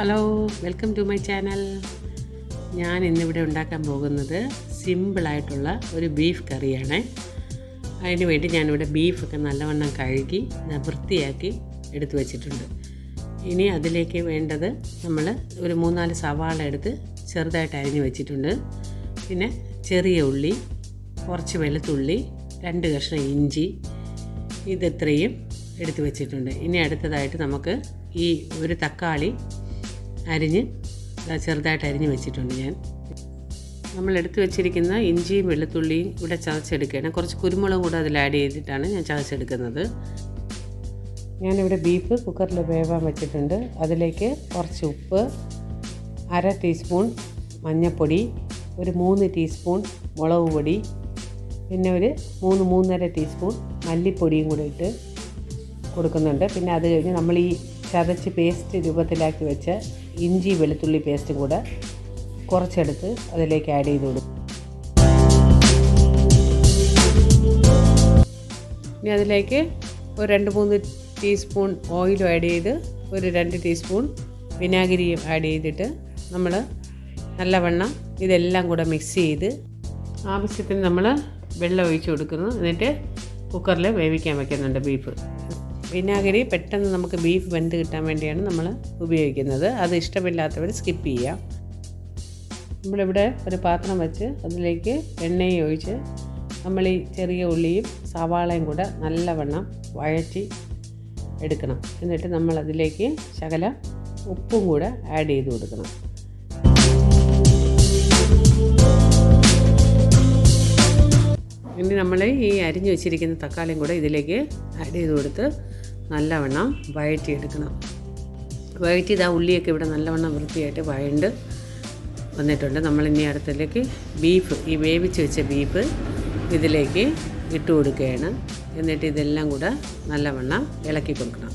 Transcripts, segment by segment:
Hello, welcome to my channel. ഞാൻ ഇന്നിവിടെ ഉണ്ടാക്കാൻ പോകുന്നത് സിമ്പിളായിട്ടുള്ള ഒരു ബീഫ് കറിയാണ്. അതിന് വേണ്ടി ഞാനിവിടെ ബീഫൊക്കെ നല്ലവണ്ണം കഴുകി വൃത്തിയാക്കി എടുത്തു വച്ചിട്ടുണ്ട്. ഇനി അതിലേക്ക് വേണ്ടത് നമ്മൾ ഒരു 3-4 സവാള എടുത്ത് ചെറുതായിട്ട് അരിഞ്ഞ് വെച്ചിട്ടുണ്ട്. പിന്നെ ചെറിയ ഉള്ളി, കുറച്ച് വെളുത്തുള്ളി, 2 കഷ്ണം ഇഞ്ചി, ഇതെത്രയും എടുത്ത് വെച്ചിട്ടുണ്ട്. ഇനി അടുത്തതായിട്ട് നമുക്ക് ഈ ഒരു തക്കാളി ചെറുതായിട്ട് അരിഞ്ഞ് വെച്ചിട്ടുണ്ട്. നമ്മൾ എടുത്ത് വെച്ചിരിക്കുന്ന ഇഞ്ചിയും വെളുത്തുള്ളിയും ഇവിടെ ചതച്ചെടുക്കുകയാണ്. കുറച്ച് കുരുമുളകും കൂടെ അതിൽ ആഡ് ചെയ്തിട്ടാണ് ഞാൻ ചതച്ചെടുക്കുന്നത്. ഞാനിവിടെ ബീഫ് കുക്കറിൽ വേവാൻ വെച്ചിട്ടുണ്ട്. അതിലേക്ക് കുറച്ച് ഉപ്പ്, 1/2 ടീസ്പൂൺ മഞ്ഞൾപ്പൊടി, ഒരു 3 ടീസ്പൂൺ മുളക് പൊടി, പിന്നെ ഒരു 3-3.5 ടീസ്പൂൺ മല്ലിപ്പൊടിയും കൂടെ ഇട്ട് കൊടുക്കുന്നുണ്ട്. പിന്നെ അത് കഴിഞ്ഞ് നമ്മൾ ഈ ചതച്ച് പേസ്റ്റ് രൂപത്തിലാക്കി വെച്ച ഇഞ്ചി വെളുത്തുള്ളി പേസ്റ്റും കൂടെ കുറച്ചെടുത്ത് അതിലേക്ക് ആഡ് ചെയ്ത് കൊടുക്കും. ഇനി അതിലേക്ക് ഒരു 2-3 ടീസ്പൂൺ ഓയിലും ആഡ് ചെയ്ത് ഒരു 2 ടീസ്പൂൺ വിനാഗിരിയും ആഡ് ചെയ്തിട്ട് നമ്മൾ നല്ലവണ്ണം ഇതെല്ലാം കൂടെ മിക്സ് ചെയ്ത് ആവശ്യത്തിന് നമ്മൾ വെള്ളം ഒഴിച്ച് കൊടുക്കുന്നു. എന്നിട്ട് കുക്കറിൽ വേവിക്കാൻ വയ്ക്കുന്നുണ്ട് ബീഫ്. വിനാഗിരി പെട്ടെന്ന് നമുക്ക് ബീഫ് വെന്ത് കിട്ടാൻ വേണ്ടിയാണ് നമ്മൾ ഉപയോഗിക്കുന്നത്. അത് ഇഷ്ടമില്ലാത്തവർ സ്കിപ്പ് ചെയ്യാം. നമ്മളിവിടെ ഒരു പാത്രം വെച്ച് അതിലേക്ക് എണ്ണയും ഒഴിച്ച് നമ്മൾ ഈ ചെറിയ ഉള്ളിയും സവാളയും കൂടെ നല്ലവണ്ണം വഴറ്റി എടുക്കണം. എന്നിട്ട് നമ്മൾ അതിലേക്ക് ശകലം ഉപ്പും കൂടെ ആഡ് ചെയ്ത് കൊടുക്കണം. ഇനി നമ്മൾ ഈ അരിഞ്ഞു വെച്ചിരിക്കുന്ന തക്കാളിയും കൂടെ ഇതിലേക്ക് ആഡ് ചെയ്ത് കൊടുത്ത് നല്ലവണ്ണം വഴറ്റിയെടുക്കണം. വഴറ്റിയത് ആ ഉള്ളിയൊക്കെ ഇവിടെ നല്ലവണ്ണം വൃത്തിയായിട്ട് വഴണ്ട് വന്നിട്ടുണ്ട്. നമ്മളിനി അടുത്തതിലേക്ക് ബീഫ്, ഈ വേവിച്ച് വെച്ച ബീഫ് ഇതിലേക്ക് ഇട്ട് കൊടുക്കുകയാണ്. എന്നിട്ട് ഇതെല്ലാം കൂടെ നല്ലവണ്ണം ഇളക്കി കൊടുക്കണം.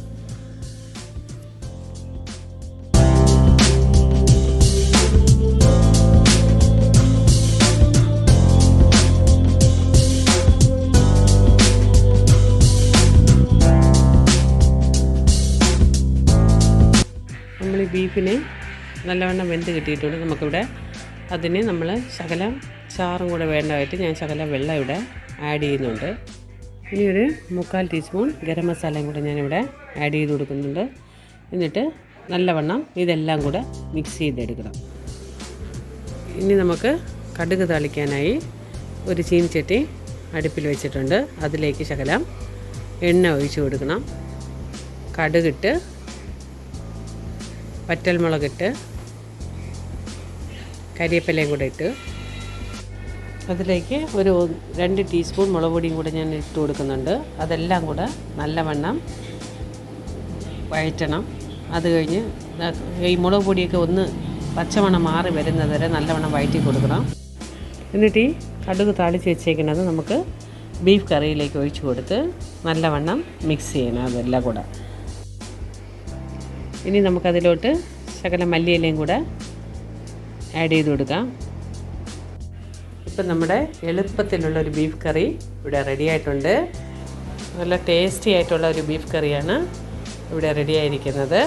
നമ്മൾ ഈ ബീഫിന് നല്ലവണ്ണം വെന്ത് കിട്ടിയിട്ടുണ്ട്. നമുക്കിവിടെ അതിന് നമ്മൾ ശകലം ചാറും കൂടെ വേണ്ടതായിട്ട് ഞാൻ ശകലം വെള്ളം ഇവിടെ ആഡ് ചെയ്യുന്നുണ്ട്. ഇനി ഒരു 3/4 ടീസ്പൂൺ ഗരം മസാലയും കൂടെ ഞാനിവിടെ ആഡ് ചെയ്ത് കൊടുക്കുന്നുണ്ട്. എന്നിട്ട് നല്ലവണ്ണം ഇതെല്ലാം കൂടെ മിക്സ് ചെയ്തെടുക്കണം. ഇനി നമുക്ക് കടുക് താളിക്കാനായി ഒരു ചീനിച്ചട്ടി അടുപ്പിൽ വെച്ചിട്ടുണ്ട്. അതിലേക്ക് ശകലം എണ്ണ ഒഴിച്ച് കൊടുക്കണം. കടുകിട്ട് വറ്റൽമുളകിട്ട് കരിവേപ്പിലയും കൂടെ ഇട്ട് അതിലേക്ക് ഒരു 2 ടീസ്പൂൺ മുളക് പൊടിയും കൂടെ ഞാൻ ഇട്ട് കൊടുക്കുന്നുണ്ട്. അതെല്ലാം കൂടെ നല്ലവണ്ണം വഴറ്റണം. അത് കഴിഞ്ഞ് ഈ മുളക് പൊടിയൊക്കെ ഒന്ന് പച്ചമണം മാറി വരുന്നത് വരെ നല്ലവണ്ണം വഴറ്റി കൊടുക്കണം. എന്നിട്ട് ഈ കടുക് താളിച്ച് വെച്ചേക്കുന്നത് നമുക്ക് ബീഫ് കറിയിലേക്ക് ഒഴിച്ച് കൊടുത്ത് നല്ലവണ്ണം മിക്സ് ചെയ്യണം അതെല്ലാം കൂടെ. ഇനി നമുക്കതിലോട്ട് ശകലം മല്ലിയിലയും കൂടെ ആഡ് ചെയ്ത് കൊടുക്കാം. ഇപ്പം നമ്മുടെ എളുപ്പത്തിലുള്ളൊരു ബീഫ് കറി ഇവിടെ റെഡി ആയിട്ടുണ്ട്. നല്ല ടേസ്റ്റി ആയിട്ടുള്ള ഒരു ബീഫ് കറിയാണ് ഇവിടെ റെഡി ആയിരിക്കുന്നത്.